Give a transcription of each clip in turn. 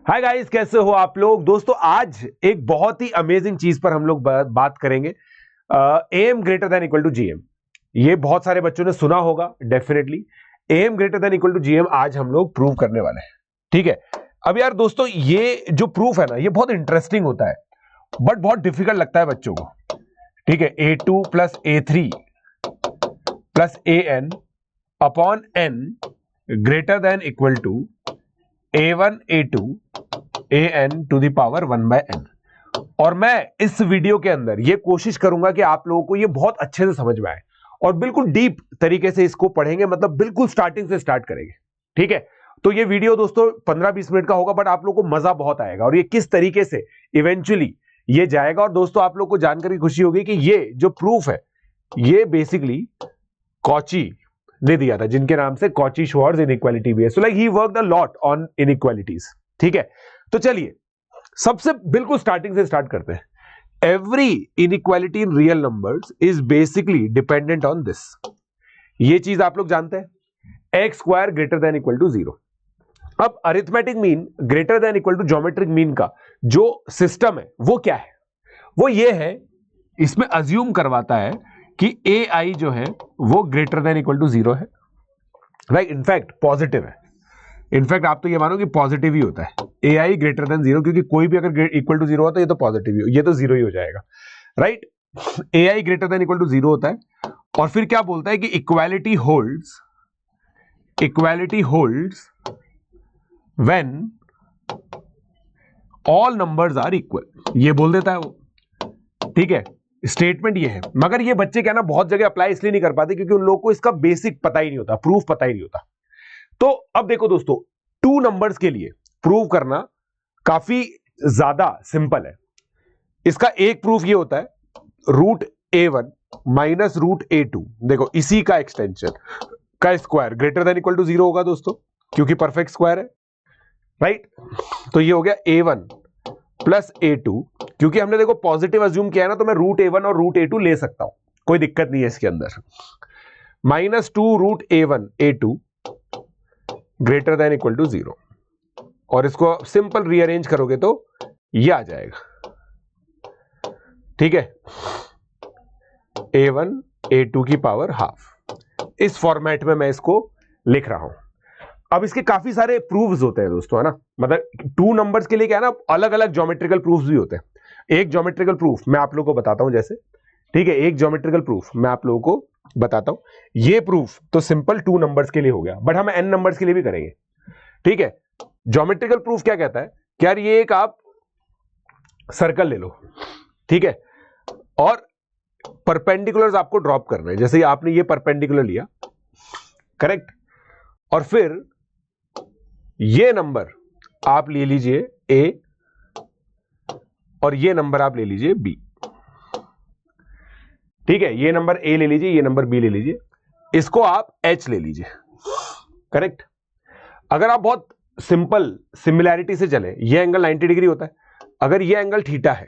Hi guys, कैसे हो आप लोग। दोस्तों आज एक बहुत ही अमेजिंग चीज पर हम लोग बात करेंगे। M greater than equal to GM. ये बहुत सारे बच्चों ने सुना होगा definitely. M greater than equal to GM आज हम लोग प्रूव करने वाले हैं। ठीक है। अब यार दोस्तों, ये जो प्रूफ है ना, ये बहुत इंटरेस्टिंग होता है बट बहुत डिफिकल्ट लगता है बच्चों को। ठीक है। A2 plus A3 plus AN upon N greater than equal to A1 A2 AN to the power 1/n। और मैं इस वीडियो के अंदर ये कोशिश करूंगा कि आप लोगों को ये बहुत अच्छे से समझ में आए और बिल्कुल डीप तरीके से इसको पढ़ेंगे, मतलब बिल्कुल स्टार्टिंग से स्टार्ट करेंगे। ठीक है। तो ये वीडियो दोस्तों 15-20 मिनट का होगा बट आप लोगों को मजा बहुत आएगा और ये किस तरीके से इवेंचुअली ये जाएगा। और दोस्तों आप लोग को जानकर खुशी होगी कि ये जो प्रूफ है ये बेसिकली कॉची ने दिया था, जिनके नाम से कॉची-श्वार्ट्ज इनइक्वालिटी भी है। So like he worked a lot on inequalities. ठीक है। तो चलिए सबसे बिल्कुल स्टार्टिंग से स्टार्ट करते हैं। Every inequality in real numbers is basically dependent on this. ये चीज आप लोग जानते हैं, X square greater than equal to 0। अब arithmetic mean greater than equal to geometric mean का जो सिस्टम है वो क्या है? वो ये है, इसमें अज्यूम करवाता है कि ए आई जो है वो ग्रेटर देन इक्वल टू 0 है। राइट। इनफैक्ट पॉजिटिव है। इनफैक्ट आप तो ये मानो कि पॉजिटिव ही होता है ए आई ग्रेटर देन 0, क्योंकि कोई भी अगर इक्वल टू 0 हो तो ये तो पॉजिटिव ही, ये तो 0 ही हो जाएगा। Right. A I greater than equal to 0 होता है। और फिर क्या बोलता है कि equality holds when all numbers are equal. ये बोल देता है वो। ठीक है। स्टेटमेंट ये है, मगर ये बच्चे क्या ना बहुत जगह अप्लाई इसलिए नहीं कर पाते क्योंकि उन लोगों को इसका बेसिक पता ही नहीं होता, प्रूफ पता ही नहीं होता। तो अब देखो दोस्तों, 2 नंबर्स के लिए प्रूव करना काफी ज्यादा सिंपल है। इसका एक प्रूफ ये होता है, root A1 minus root A2, देखो इसी का एक्सटेंशन का square greater than equal to 0 होगा दोस्तों, क्योंकि परफेक्ट स्क्वायर है। राइट। तो ये हो गया A1 प्लस A2। क्योंकि हमने देखो पॉजिटिव अज्यूम किया है ना, तो मैं रूट A1 और रूट A2 ले सकता हूं, कोई दिक्कत नहीं है इसके अंदर। Minus 2 root A1 A2 greater than equal to 0। और इसको सिंपल रीअरेंज करोगे तो ये आ जाएगा। ठीक है। A1 A2 की पावर हाफ। इस फॉर्मेट में मैं इसको लिख रहा हूं। अब इसके काफी सारे प्रूफ्स होते हैं दोस्तों, है ना। मतलब 2 नंबर्स के लिए क्या है ना, अलग अलग ज्योमेट्रिकल प्रूफ्स भी होते हैं। एक ज्योमेट्रिकल प्रूफ मैं आप लोगों को बताता हूं जैसे। ठीक है। एक ज्योमेट्रिकल प्रूफ मैं आप लोगों को बताता हूं। ये प्रूफ तो सिंपल 2 नंबर्स के लिए हो गया, बट हम n नंबर्स के लिए भी करेंगे। ठीक है। ज्योमेट्रिकल प्रूफ क्या कहता है कि यार ये एक आप सर्कल ले लो। ठीक है। और परपेंडिकुलर्स आपको ड्रॉप करना है। जैसे आपने ये परपेंडिकुलर लिया, करेक्ट। और फिर ये नंबर आप ले लीजिए A और ये नंबर आप ले लीजिए B। ठीक है। ये नंबर A ले लीजिए, ये नंबर B ले लीजिए, इसको आप H ले लीजिए। करेक्ट। अगर आप बहुत सिंपल सिमिलैरिटी से चले, ये एंगल 90 डिग्री होता है। अगर ये एंगल थीटा है,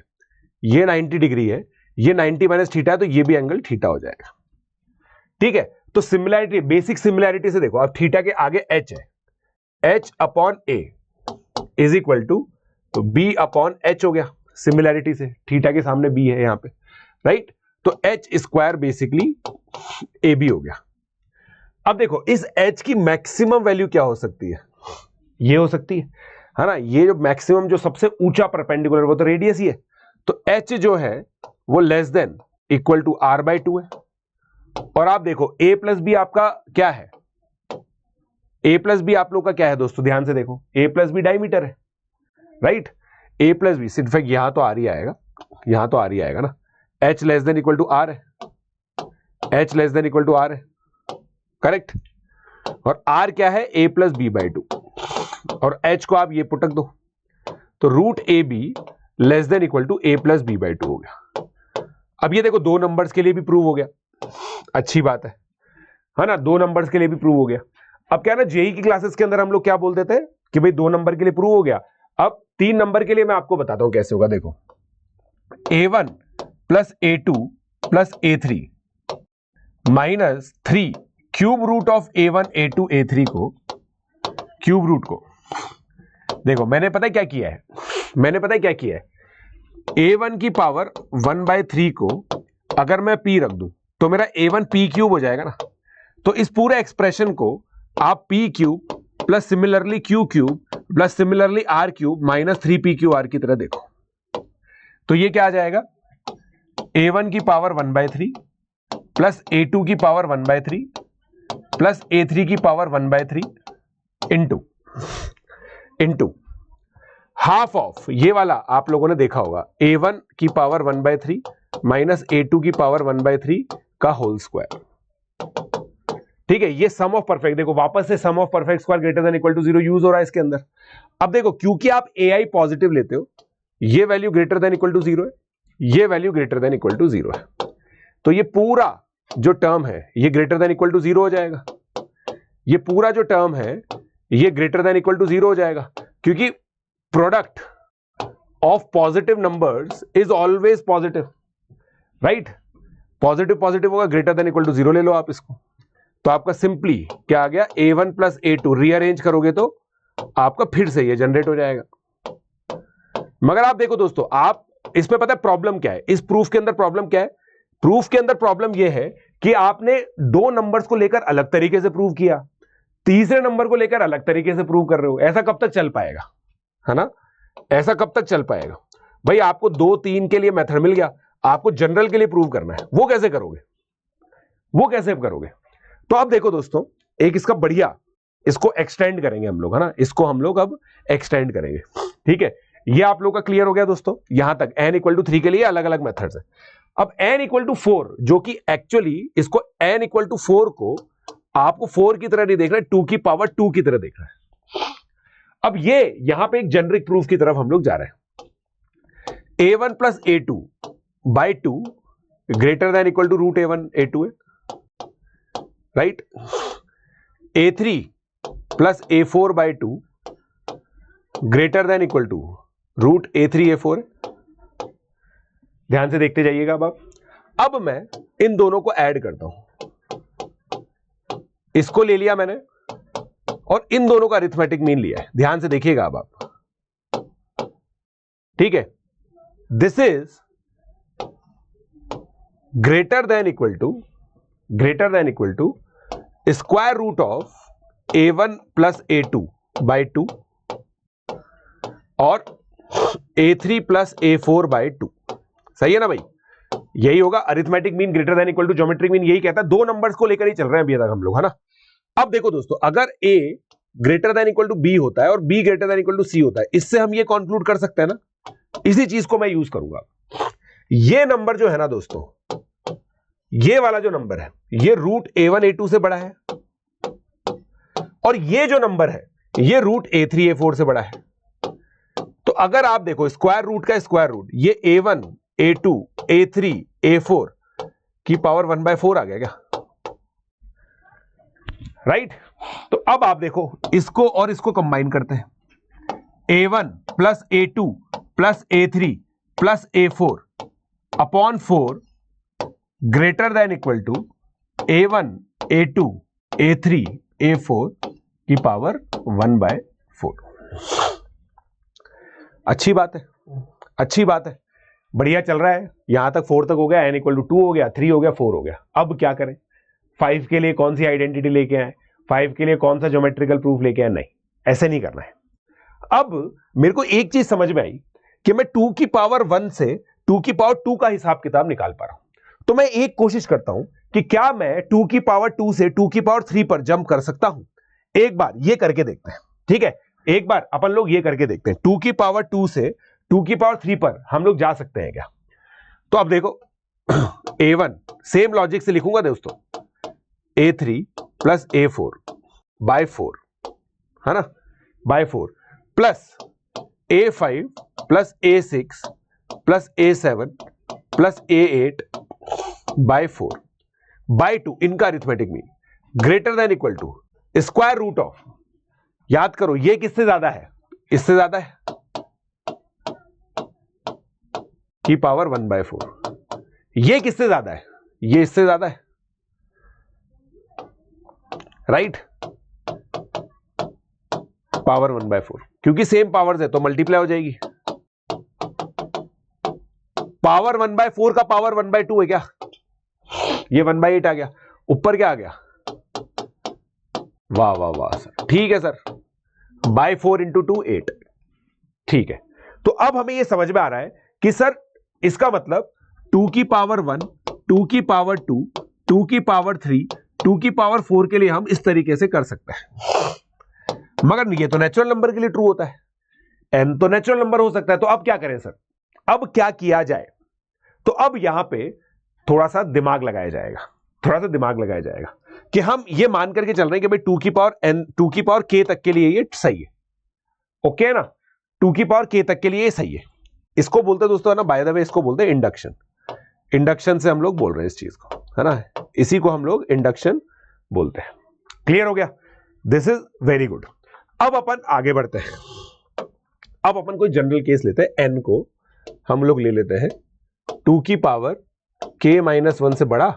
ये 90 डिग्री है, ये 90 माइनस थीटा है, तो ये भी एंगल थीटा हो जाएगा। ठीक है। तो सिमिलैरिटी, बेसिक सिमिलैरिटी से देखो, अब थीटा के आगे H है, H upon A is equal to तो B अपॉन H हो गया। सिमिलैरिटी से थीटा के सामने B है यहां पे। राइट। तो H स्क्वायर बेसिकली AB हो गया। अब देखो इस H की मैक्सिमम वैल्यू क्या हो सकती है? ये हो सकती है ना। ये जो मैक्सिमम, जो सबसे ऊंचा परपेंडिकुलर, वो तो रेडियस ही है। तो H जो है वो less than equal to R/2 है। और आप देखो A प्लस बी आपका क्या है? A प्लस बी आप लोग का क्या है दोस्तों? ध्यान से देखो, A प्लस बी डायमीटर है। राइट। A प्लस बी सिर्फ यहां तो R ही आएगा, यहां तो R ही आएगा ना। H less than equal to R है, H less than equal to R है। करेक्ट। और R क्या है? A plus B/2। और H को आप ये पुटक दो, तो root AB less than equal to A plus B/2 हो गया। अब ये देखो 2 नंबर्स के लिए भी प्रूव हो गया। अच्छी बात है ना। 2 नंबर्स के लिए भी प्रूव हो गया। अब क्या ना, जेई की क्लासेस के अंदर हम लोग क्या बोल देते हैं कि भाई 2 नंबर के लिए प्रूव हो गया। अब 3 नंबर के लिए मैं आपको बताता हूं कैसे होगा। देखो A1 plus A2 plus A3 minus 3 cube root of A1 A2 A3 को, क्यूब रूट को देखो मैंने पता है क्या किया है, a1 की पावर 1/3 को अगर मैं p रख दूं तो मेरा a1 p क्यूब हो जाएगा ना। तो इस पूरे एक्सप्रेशन को आप p cube plus similarly q cube plus similarly r cube minus 3pqr की तरह देखो। तो ये क्या आ जाएगा, a1 की पावर 1/3 प्लस a2 की पावर 1/3 प्लस a3 की पावर 1/3 इंटू हाफ ऑफ ये वाला आप लोगों ने देखा होगा a1 की पावर 1/3 माइनस a2 की पावर 1/3 का होल स्क्वायर। ठीक है, ये सम ऑफ परफेक्ट, देखो वापस से sum of perfect square greater than equal to 0 use हो रहा है इसके अंदर। अब देखो क्योंकि आप ai पॉजिटिव लेते हो, ये value greater than equal to 0 है, ये value greater than equal to 0 है, तो ये पूरा जो टर्म है ये ग्रेटर देन इक्वल टू 0 हो जाएगा। ये पूरा जो टर्म है ये ग्रेटर देन इक्वल टू 0 हो जाएगा, क्योंकि product of positive numbers is always positive, right. Positive positive होगा, ग्रेटर देन इक्वल टू 0 ले लो आप इसको। तो आपका सिंपली क्या आ गया, a1 प्लस a2 रीअरेंज करोगे तो आपका फिर से ये जनरेट हो जाएगा। मगर आप देखो दोस्तों, आप इसमें पता है प्रॉब्लम क्या है, इस प्रूफ के अंदर प्रॉब्लम क्या है, प्रूफ के अंदर प्रॉब्लम यह है कि आपने दो नंबर्स को लेकर अलग तरीके से प्रूव किया, तीसरे नंबर को लेकर अलग तरीके से प्रूव कर रहे हो। ऐसा कब तक चल पाएगा, है ना, ऐसा कब तक चल पाएगा भाई। आपको 2 3 के लिए मेथड मिल गया, आपको जनरल के लिए प्रूव करना है, वो कैसे करोगे, वो कैसे करोगे। तो अब देखो दोस्तों, एक इसका बढ़िया, इसको एक्सटेंड करेंगे हम लोग, है ना, इसको हम लोग अब एक्सटेंड करेंगे। ठीक है, ये आप लोग का क्लियर हो गया दोस्तों, यहां तक n = 3 के लिए अलग अलग मेथड्स है। अब n = 4, जो कि एक्चुअली इसको n = 4 को आपको 4 की तरह नहीं देखना है, 2 की पावर 2 की तरह देखना है। अब ये यहां पे एक जेनरिक प्रूफ की तरफ हम लोग जा रहे हैं। a1 plus a2 by 2 greater than equal to root a1 a2 है, right. a3 plus a4 by 2 greater than equal to root a3 a4 है। ध्यान से देखते जाइएगा अब मैं इन दोनों को ऐड करता हूं, इसको ले लिया मैंने और इन दोनों का अरिथमेटिक मीन लिया है। ध्यान से देखिएगा अब आप, ठीक है। This is greater than equal to square root of a1 plus a2 by 2 और a3 प्लस a4 बाई 2। सही है ना भाई, यही होगा arithmetic mean greater than equal to geometric mean, यही कहता है। दो नंबर्स को लेकर ही चल रहे हैं अभी तक हम लोग, है ना। अब देखो दोस्तों, अगर a greater than equal to b होता है और b greater than equal to c होता है, इससे हम ये कंक्लूड कर सकते हैं ना, इसी चीज को मैं यूज करूंगा। ये नंबर जो है ना दोस्तों, ये वाला जो नंबर है ये रूट a1 a2 से बड़ा है, और ये जो नंबर है ये रूट a3 a4 से बड़ा है। तो अगर आप देखो स्क्वायर रूट का स्क्वायर रूट, ये a1 a2 a3 a4 की पावर 1/4 आ गया क्या, राइट। तो अब आप देखो इसको और इसको कंबाइन करते हैं, a1 plus a2 plus a3 plus a4 upon 4 greater than equal to a1 a2 a3 a4 की पावर 1/4। अच्छी बात है, अच्छी बात है, बढ़िया चल रहा है। यहां तक 4 तक हो गया, n = 2 हो गया, 3 हो गया, 4 हो गया। अब क्या करें, 5 के लिए कौन सी आइडेंटिटी लेके आए, 5 के लिए कौन सा ज्योमेट्रिकल प्रूफ लेके आए, नहीं, ऐसे नहीं करना है। अब मेरे को एक चीज समझ में आई कि मैं 2 की पावर 1 से 2 की पावर 2 का हिसाब किताब निकाल पा रहा हूं। तो मैं एक कोशिश करता हूं कि क्या मैं 2 की पावर 2 से 2 की पावर 3 पर जंप कर सकता हूं। एक बार ये करके देखते हैं, ठीक है, एक बार अपन लोग ये करके देखते हैं। 2 की पावर 2 से 2 की पावर 3 पर हम लोग जा सकते हैं क्या। तो अब देखो a1 सेम लॉजिक से लिखूंगा दोस्तों, a3 प्लस a4 बाय 4, है ना, by 4 plus a5 plus a6 plus a7 plus a8 by 4 by 2, इनका arithmetic mean greater than equal to square root of, याद करो ये किससे ज्यादा है, इससे ज्यादा है, की पावर 1/4। ये किससे ज्यादा है, ये इससे ज्यादा है, राइट, पावर 1/4। क्योंकि सेम पावर्स है तो मल्टीप्लाई हो जाएगी। पावर 1/4 का पावर 1/2 है क्या? ये 1/8 आ गया, ऊपर क्या आ गया? वाह वाह वाह सर, ठीक है सर, बाय 4 इंटू 2 8। ठीक है, तो अब हमें यह समझ में आ रहा है कि सर इसका मतलब 2 की पावर 1, 2 की पावर 2, 2 की पावर 3, 2 की पावर 4 के लिए हम इस तरीके से कर सकते हैं, मगर ये तो नेचुरल नंबर के लिए ट्रू होता है, n तो नेचुरल नंबर हो सकता है। तो अब क्या करें सर? अब क्या किया जाए? तो अब यहां पे थोड़ा सा दिमाग लगाया जाएगा, थोड़ा सा दिमाग लगाया जाएगा कि हम ये मान करके चल रहे हैं कि भाई 2 की पावर n, 2 की पावर k तक के लिए ये सही है, ओके ना? 2 की पावर k तक के लिए ये सही है। इसको बोलते हैं दोस्तों, है ना, बाय द वे इसको बोलते हैं इंडक्शन। इंडक्शन से हम लोग बोल रहे हैं इस चीज को, है ना, इसी को हम लोग इंडक्शन बोलते हैं। क्लियर हो गया? This is very good. अब अपन आगे बढ़ते हैं। अब अपन कोई जनरल केस लेते हैं, n को हम लोग ले लेते हैं 2 की पावर k माइनस 1 से बड़ा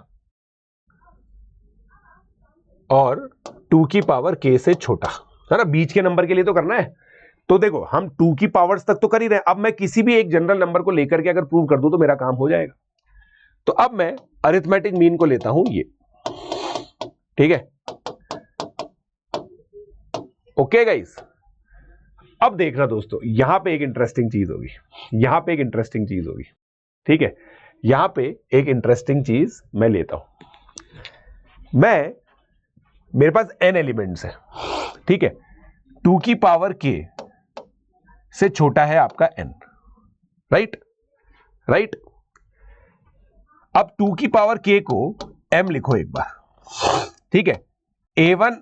और 2 की पावर k से छोटा, है ना, बीच के नंबर के लिए तो करना है। तो देखो हम 2 की पावर्स तक तो कर ही रहे हैं, अब मैं किसी भी एक जनरल नंबर को लेकर के अगर प्रूव कर दूं तो मेरा काम हो जाएगा। तो अब मैं अरिथमेटिक मीन को लेता हूं ये, ठीक है, ओके गाइस। अब देखना दोस्तों, यहां पे एक इंटरेस्टिंग चीज होगी, यहां पे एक इंटरेस्टिंग चीज होगी, ठीक है, यहां पे एक इंटरेस्टिंग चीज मैं लेता हूं। मेरे पास n एलिमेंट्स है, ठीक है, 2 की पावर k से छोटा है आपका n, राइट राइट। अब 2 की पावर k को m लिखो एक बार, ठीक है, a1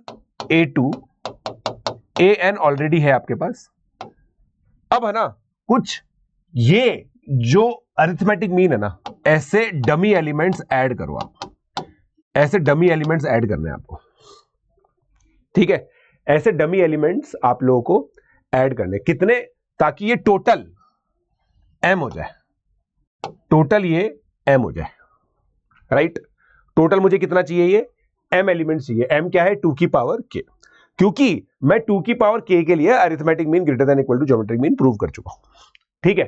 a2 an ऑलरेडी है आपके पास। अब है ना, कुछ ये जो अरिथमेटिक मीन है ना, ऐसे डमी एलिमेंट्स ऐड करो आप, ऐसे डमी एलिमेंट्स ऐड करने हैं आपको, ठीक है, ऐसे डमी एलिमेंट्स आप लोगों को ऐड करने, कितने? ताकि ये टोटल m हो जाए, टोटल ये m हो जाए, राइट। टोटल मुझे कितना चाहिए? ये m एलिमेंट्स चाहिए। m क्या है? 2 की पावर k, क्योंकि मैं 2 की पावर k के लिए arithmetic mean greater than equal to geometric mean prove कर चुका हूं, ठीक है।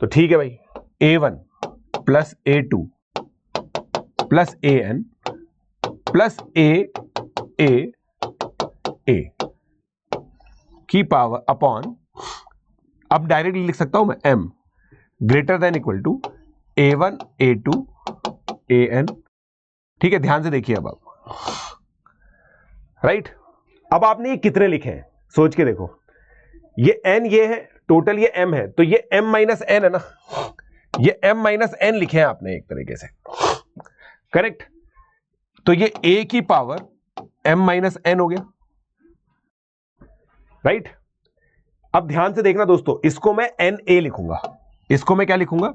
तो ठीक है भाई, a1 plus a2 plus an plus a की पावर अपॉन, अब डायरेक्टली लिख सकता हूं मैं m greater than equal to a1 a2 an, ठीक है। ध्यान से देखिए अब आप, राइट। अब आपने ये कितने लिखे हैं सोच के देखो, ये n ये है, टोटल ये m है, तो ये m माइनस n है ना, ये m माइनस n लिखे हैं आपने एक तरीके से, करेक्ट। तो ये a की पावर m माइनस n हो गया, राइट। अब ध्यान से देखना दोस्तों, इसको मैं na लिखूंगा, इसको मैं क्या लिखूंगा?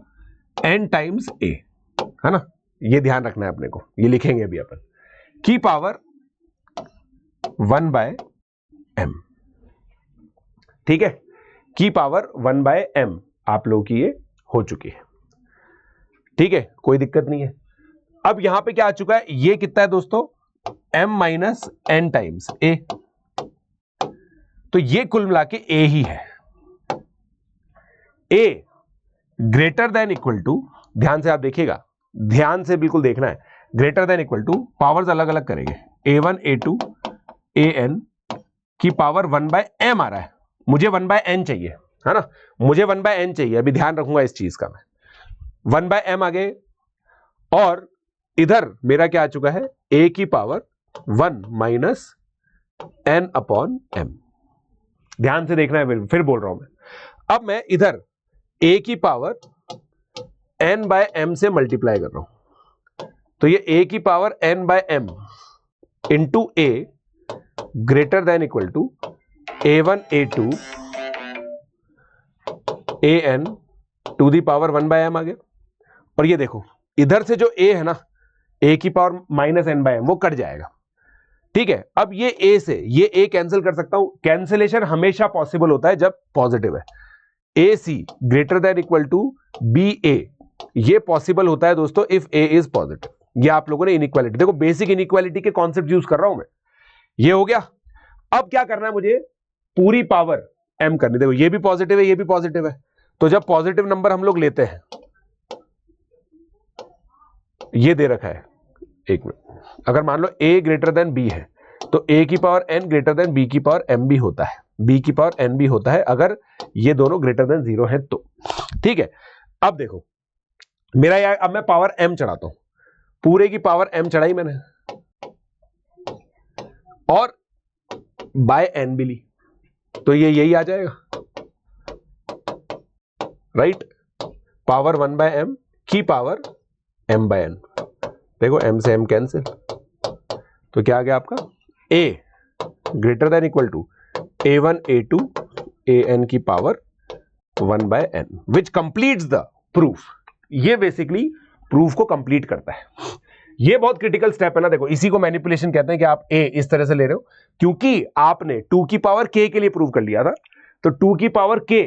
n टाइम्स a, है ना, ये ध्यान रखना है अपने को, ये लिखेंगे अभी अपन, की पावर 1/m, ठीक है, की पावर 1/m आप लोगों की ये हो चुकी है, ठीक है, कोई दिक्कत नहीं है। अब यहां पे क्या आ चुका है? ये कितना है दोस्तों? m minus n times a, तो ये कुल मिला के a ही है। a greater than equal to, ध्यान से आप देखिएगा, ध्यान से बिल्कुल देखना है, greater than equal to, powers अलग अलग करेंगे, a1 a2 an की पावर 1/m आ रहा है, मुझे 1/n चाहिए, है ना, मुझे 1/n चाहिए, अभी ध्यान रखूंगा इस चीज का मैं, 1/m आ गए, और इधर मेरा क्या आ चुका है? a की power 1 minus n upon m। ध्यान से देखना है, फिर बोल रहा हूं मैं, अब मैं इधर a की पावर n/m से मल्टीप्लाई कर रहा हूं, तो ये a की power n/m into a greater than equal to a1 a2 an to the power 1/m आ गया। और ये देखो इधर से जो a है ना, a की पावर माइनस n/m, वो कट जाएगा, ठीक है। अब ये a से ये a कैंसिल कर सकता हूं, कैंसिलेशन हमेशा पॉसिबल होता है जब पॉजिटिव है। AC greater than equal to BA, ये पॉसिबल होता है दोस्तों इफ A इज पॉजिटिव। ये आप लोगों ने इनइक्वालिटी, देखो बेसिक इनइक्वालिटी के कॉन्सेप्ट यूज कर रहा हूं मैं, ये हो गया। अब क्या करना है मुझे? पूरी पावर m करनी। देखो ये भी पॉजिटिव है, ये भी पॉजिटिव है, तो जब पॉजिटिव नंबर हम लोग लेते हैं, ये दे रखा है, एक मिनट, अगर मान लो a ग्रेटर देन b है तो a की power n greater then b की पावर m भी होता है, b की पावर n भी होता है, अगर ये दोनों ग्रेटर देन 0 है तो। ठीक है, अब देखो मेरा यार, अब मैं पावर m चढ़ाता हूं, पूरे की पावर m चढ़ाई मैंने और बाय n भी ली, तो ये यही आ जाएगा, राइट, पावर 1 बाय m की पावर m बाय n। देखो m से m कैंसिल, तो क्या आ गया आपका a greater than equal to a1 a2 an की power 1 by n, which completes the proof. ये बेसिकली प्रूफ को कंप्लीट करता है। ये बहुत क्रिटिकल स्टेप है ना, देखो इसी को मैनिपुलेशन कहते हैं कि आप a इस तरह से ले रहे हो, क्योंकि आपने 2 की पावर k के लिए प्रूव कर लिया था, तो 2 की पावर k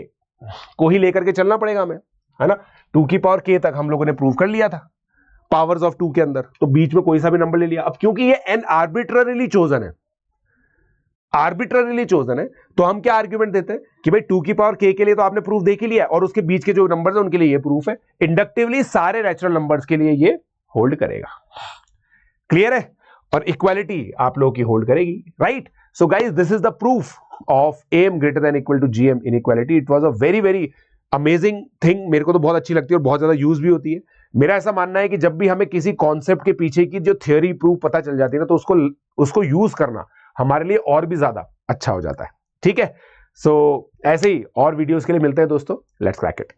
को ही लेकर के चलना पड़ेगा हमें, है ना। 2 की पावर k तक हम लोगों ने प्रूव कर लिया था पावर्स ऑफ 2 के अंदर, तो बीच में कोई सा भी नंबर ले लिया। अब क्योंकि ये n आर्बिट्ररीली चोजन है, आर्बिट्ररीली चोजन है, तो हम क्या आर्ग्यूमेंट देते हैं कि भाई 2 की पावर k के लिए तो आपने प्रूफ देख ही लिया है, और उसके बीच के जो नंबर्स हैं उनके लिए ये प्रूफ है, इंडक्टिवली सारे नेचुरल नंबर्स के लिए ये होल्ड करेगा। क्लियर है, और इक्वालिटी आप लोगों की होल्ड करेगी, right. So guys, this is the proof of am greater than equal to gm inequality. It was a very very amazing thing, मेरे को तो बहुत अच्छी लगती है और बहुत ज्यादा यूज भी होती है। मेरा ऐसा मानना है कि जब भी हमें किसी कॉन्सेप्ट के पीछे की जो थ्योरी प्रूफ पता चल जाती है ना, तो उसको यूज करना हमारे लिए और भी ज्यादा अच्छा हो जाता है। ठीक है, सो ऐसे ही और वीडियोस के लिए मिलते हैं दोस्तों, लेट्स क्रैक इट।